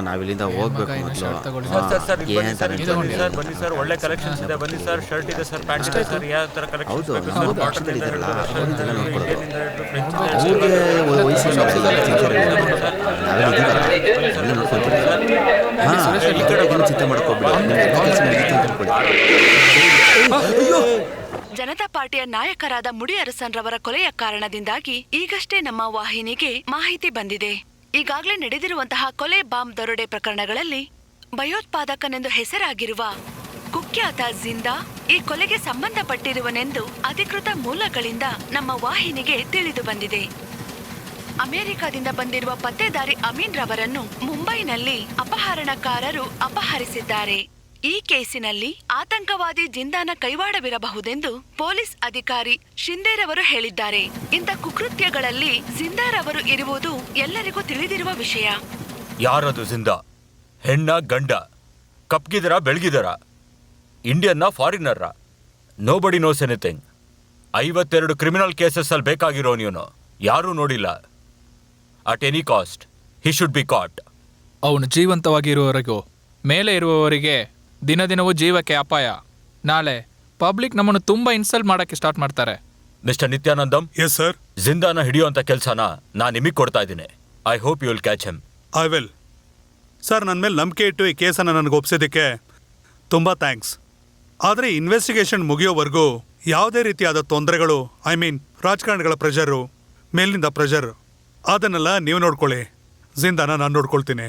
ನಾವಿಲ್ಲಿಂದ ಹೋಗ್ಬೇಕು ಮೊದಲು. ಬನ್ನಿ ಸರ್, ಒಳ್ಳೆ ಕಲೆಕ್ಷನ್ಸ್ ಇದೆ. ಬನ್ನಿ ಸರ್, ಶರ್ಟ್ ಇದೆ ಸರ್, ಪ್ಯಾಂಟ್ ಇದೆ ಸರ್, ಯಾವ ತರ ಕಲೆಕ್ಷನ್ಸ್ ಬೇಕು ಸರ್? ಬಾಟಲ್ ಇದೆ, ಚಿಂತೆ ಮಾಡ್ಕೋಬೇಡಿ. ಜನತಾ ಪಾರ್ಟಿಯ ನಾಯಕರಾದ ಮುಡಿ ಅರಸನ್ರವರ ಕೊಲೆಯ ಕಾರಣದಿಂದಾಗಿ ಈಗಷ್ಟೇ ನಮ್ಮ ವಾಹಿನಿಗೆ ಮಾಹಿತಿ ಬಂದಿದೆ. ಈಗಾಗಲೇ ನಡೆದಿರುವಂತಹ ಕೊಲೆ ಬಾಂಬ್ ದರೋಡೆ ಪ್ರಕರಣಗಳಲ್ಲಿ ಭಯೋತ್ಪಾದಕನೆಂದು ಹೆಸರಾಗಿರುವ ಕುಖ್ಯಾತ ಜಿಂದಾ ಈ ಕೊಲೆಗೆ ಸಂಬಂಧಪಟ್ಟಿರುವನೆಂದು ಅಧಿಕೃತ ಮೂಲಗಳಿಂದ ನಮ್ಮ ವಾಹಿನಿಗೆ ತಿಳಿದು ಬಂದಿದೆ. ಅಮೆರಿಕದಿಂದ ಬಂದಿರುವ ಪತ್ತೆದಾರಿ ಅಮೀನ್ ರವರನ್ನು ಮುಂಬೈನಲ್ಲಿ ಅಪಹರಣಕಾರರು ಅಪಹರಿಸಿದ್ದಾರೆ. ಈ ಕೇಸಿನಲ್ಲಿ ಆತಂಕವಾದಿ ಜಿಂದಾನ ಕೈವಾಡವಿರಬಹುದೆಂದು ಪೊಲೀಸ್ ಅಧಿಕಾರಿ ಶಿಂದೇರವರು ಹೇಳಿದ್ದಾರೆ. ಇಂಥ ಕುಕೃತ್ಯಗಳಲ್ಲಿ ಜಿಂದಾರವರು ಇರುವುದು ಎಲ್ಲರಿಗೂ ತಿಳಿದಿರುವ ವಿಷಯ. ಯಾರದು ಜಿಂದಾ? ಹೆಣ್ಣ ಗಂಡ? ಕಪ್ಗಿದರ ಬೆಳಗಿದರ? ಇಂಡಿಯನ್ನ ಫಾರಿನರ? Nobody knows anything. 52 criminal cases ಅಲ್ಲಿ ಬೇಕಾಗಿರೋ ನೀನು ಯಾರೂ ನೋಡಿಲ್ಲ. At any cost he should be caught. ಅವನು ಜೀವಂತವಾಗಿರುವವರೆಗೂ ಮೇಲೆ ಇರುವವರಿಗೆ ದಿನ ದಿನವೂ ಜೀವಕ್ಕೆ ಅಪಾಯ. ನಾಳೆ ಪಬ್ಲಿಕ್ ನಮ್ಮನ್ನು ತುಂಬಾ ಇನ್ಸಲ್ಟ್ ಮಾಡಕ್ಕೆ ಸ್ಟಾರ್ಟ್ ಮಾಡ್ತಾರೆ. ಮಿಸ್ಟರ್ ನಿತ್ಯಾನಂದಂ. Yes sir. ಜಿಂದಾನ ಹಿಡಿಯುವಂತ ಕೆಲಸನ ನಾನು ನಿಮಗೆ ಕೊಡ್ತಾ ಇದ್ದೀನಿ. I hope you will catch him. I will. Sir, ನನ್ನ ಮೇಲೆ ನಂಬಿಕೆ ಇಟ್ಟು ಈ ಕೇಸನ್ನು ನನಗೆ ಒಪ್ಪಿಸೋದಕ್ಕೆ ತುಂಬ ಥ್ಯಾಂಕ್ಸ್. ಆದರೆ ಇನ್ವೆಸ್ಟಿಗೇಷನ್ ಮುಗಿಯೋವರೆಗೂ ಯಾವುದೇ ರೀತಿಯಾದ ತೊಂದರೆಗಳು, ರಾಜಕಾರಣಿಗಳ ಪ್ರೆಷರು, ಮೇಲಿನಿಂದ ಪ್ರೆಷರ್, ಅದನ್ನೆಲ್ಲ ನೀವು ನೋಡ್ಕೊಳ್ಳಿ. ಜಿಂದಾನ ನಾನು ನೋಡ್ಕೊಳ್ತೀನಿ.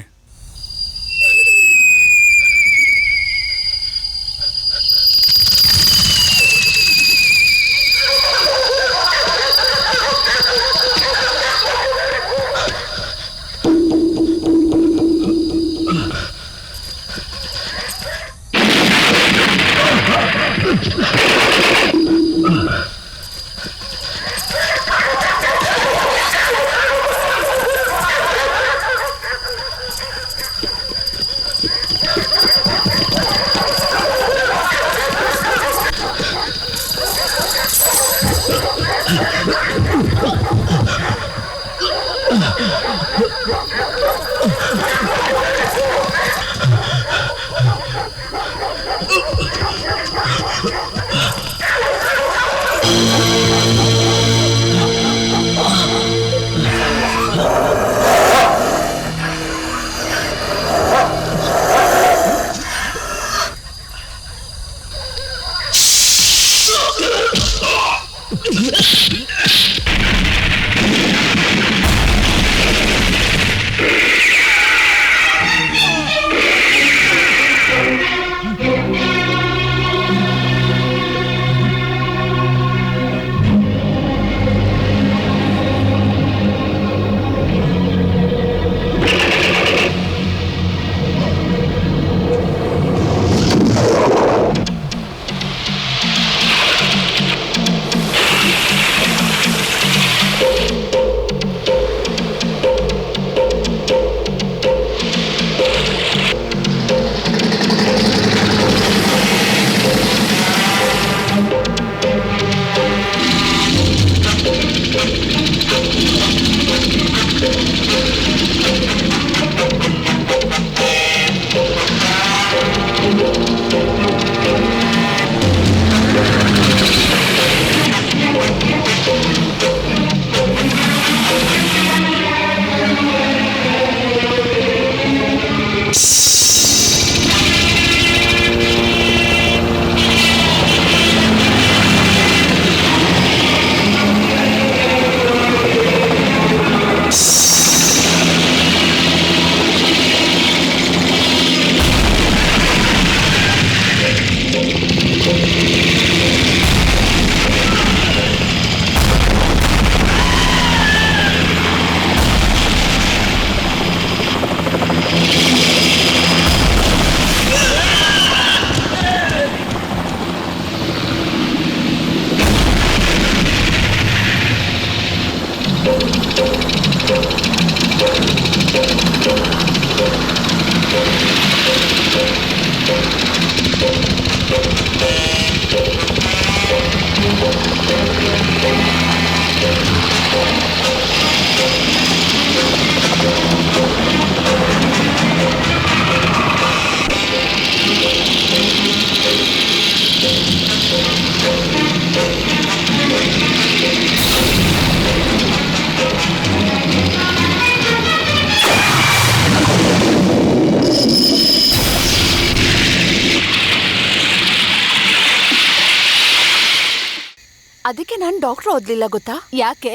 ಅದಕ್ಕೆ ನಾನು ಡಾಕ್ಟರ್ ಓದ್ಲಿಲ್ಲ ಗೊತ್ತಾ? ಯಾಕೆ?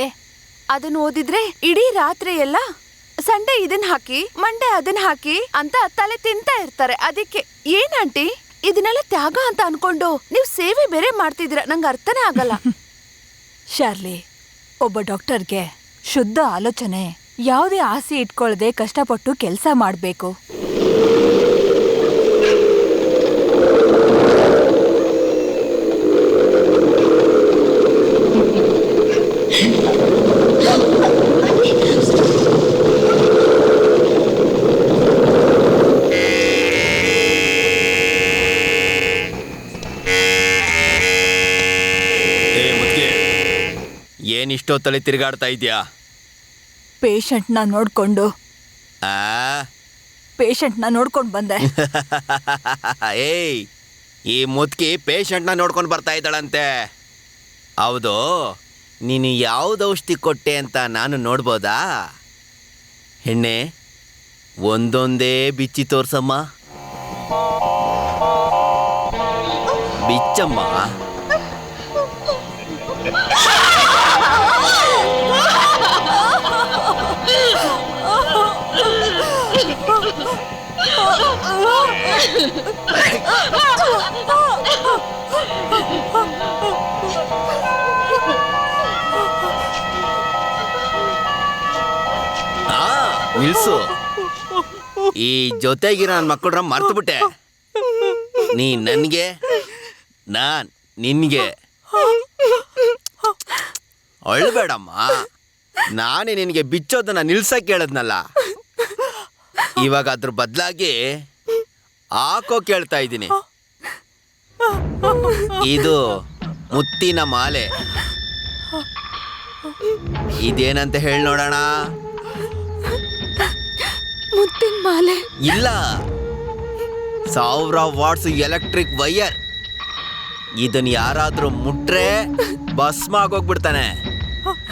ಅದನ್ನ ಓದಿದ್ರೆ ಇಡೀ ರಾತ್ರಿ ಎಲ್ಲ ಸಂಡೆ ಇದನ್ನ ಹಾಕಿ ಮಂಡೆ ಅದನ್ನ ಹಾಕಿ ಅಂತ ತಲೆ ತಿಂತಾ ಇರ್ತಾರೆ. ಅದಕ್ಕೆ ಏನ್ ಆಂಟಿ ಇದನ್ನೆಲ್ಲ ತ್ಯಾಗ ಅಂತ ಅನ್ಕೊಂಡು ನೀವು ಸೇವೆ ಬೇರೆ ಮಾಡ್ತಿದ್ದೀರಾ, ನಂಗೆ ಅರ್ಥನೇ ಆಗಲ್ಲ. ಶಾರ್ಲಿ, ಒಬ್ಬ ಡಾಕ್ಟರ್ಗೆ ಶುದ್ಧ ಆಲೋಚನೆ, ಯಾವುದೇ ಆಸೆ ಇಟ್ಕೊಳ್ಳದೆ ಕಷ್ಟಪಟ್ಟು ಕೆಲಸ ಮಾಡಬೇಕು. ಏನಿಷ್ಟೊತ್ತಲ್ಲಿ ತಿರುಗಾಡ್ತಾ ಇದೆಯಾ? ಪೇಷಂಟ್ನ ನೋಡ್ಕೊಂಡು ಬಂದೆ. ಏಯ್, ಈ ಮುದ್ಕಿ ಪೇಷಂಟ್ನ ನೋಡ್ಕೊಂಡು ಬರ್ತಾ ಇದ್ದಾಳಂತೆ. ಹೌದು, ನೀನು ಯಾವ್ದು ಔಷಧಿ ಕೊಟ್ಟೆ ಅಂತ ನಾನು ನೋಡ್ಬೋದಾ? ಹೆಣ್ಣೆ, ಒಂದೊಂದೇ ಬಿಚ್ಚಿ ತೋರ್ಸಮ್ಮ. ಬಿಚ್ಚಮ್ಮ. ನಿಲ್ಸು. ಈ ಜೊತೆಗಿರೋ ನನ್ನ ಮಕ್ಕಳ್ರ ಮರ್ತು ಬಿಟ್ಟೆ. ನೀ ನನ್ಗೆ, ನಾನ್ ನಿನ್ಗೆ. ಅಳ್ಬೇಡಮ್ಮ, ನಾನೇ ನಿನಗೆ ಬಿಚ್ಚೋದನ್ನ ನಿಲ್ಸಕ್ಕೆ ಹೇಳದ್ನಲ್ಲ. ಇವಾಗ ಅದ್ರ ಬದಲಾಗಿ ಹಾಕೋ ಕೇಳ್ತಾ ಇದ್ದೀನಿ. ಇದು ಮುತ್ತಿನ ಮಾಲೆ. ಇದೇನಂತ ಹೇಳಿ ನೋಡೋಣ. ಮುತ್ತಿನ ಮಾಲೆ ಇಲ್ಲ, 1000 ವಾಟ್ಸ್ ಎಲೆಕ್ಟ್ರಿಕ್ ವೈಯರ್. ಇದನ್ನ ಯಾರಾದ್ರೂ ಮುಟ್ರೆ ಭಸ್ಮ ಆಗೋಗ್ಬಿಡ್ತಾನೆ.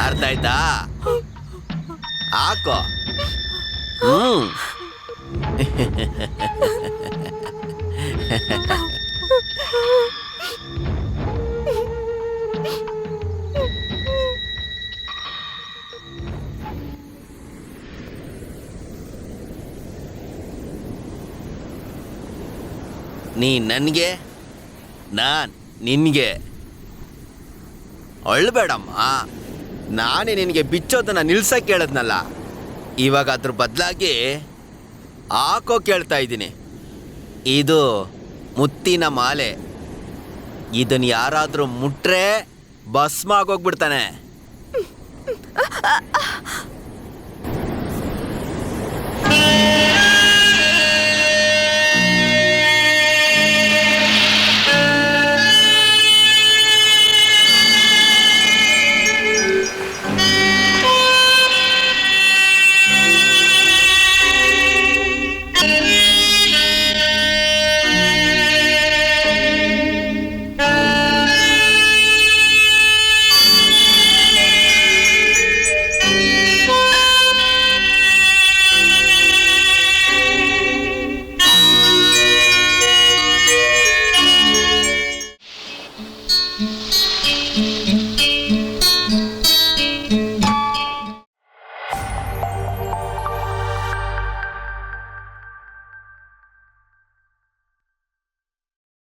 ಅರ್ಥ ಆಯ್ತಾ? ಹಾಕೋ. ನೀ ನನ್ಗೆ, ನಾನ್ ನಿನ್ಗೆ. ಅಳ್ಬೇಡಮ್ಮ, ನಾನೇ ನಿನಗೆ ಬಿಚ್ಚೋದನ್ನ ನಿಲ್ಸಕ್ಕೆ ಹೇಳದ್ನಲ್ಲ. ಇವಾಗ ಅದ್ರ ಬದಲಾಗಿ ಹಾಕೋ ಕೇಳ್ತಾ ಇದ್ದೀನಿ. ಇದು ಮುತ್ತಿನ ಮಾಲೆ. ಇದನ್ನ ಯಾರಾದ್ರೂ ಮುಟ್ರೆ ಭಸ್ಮ ಆಗೋಗ್ಬಿಡ್ತಾನೆ.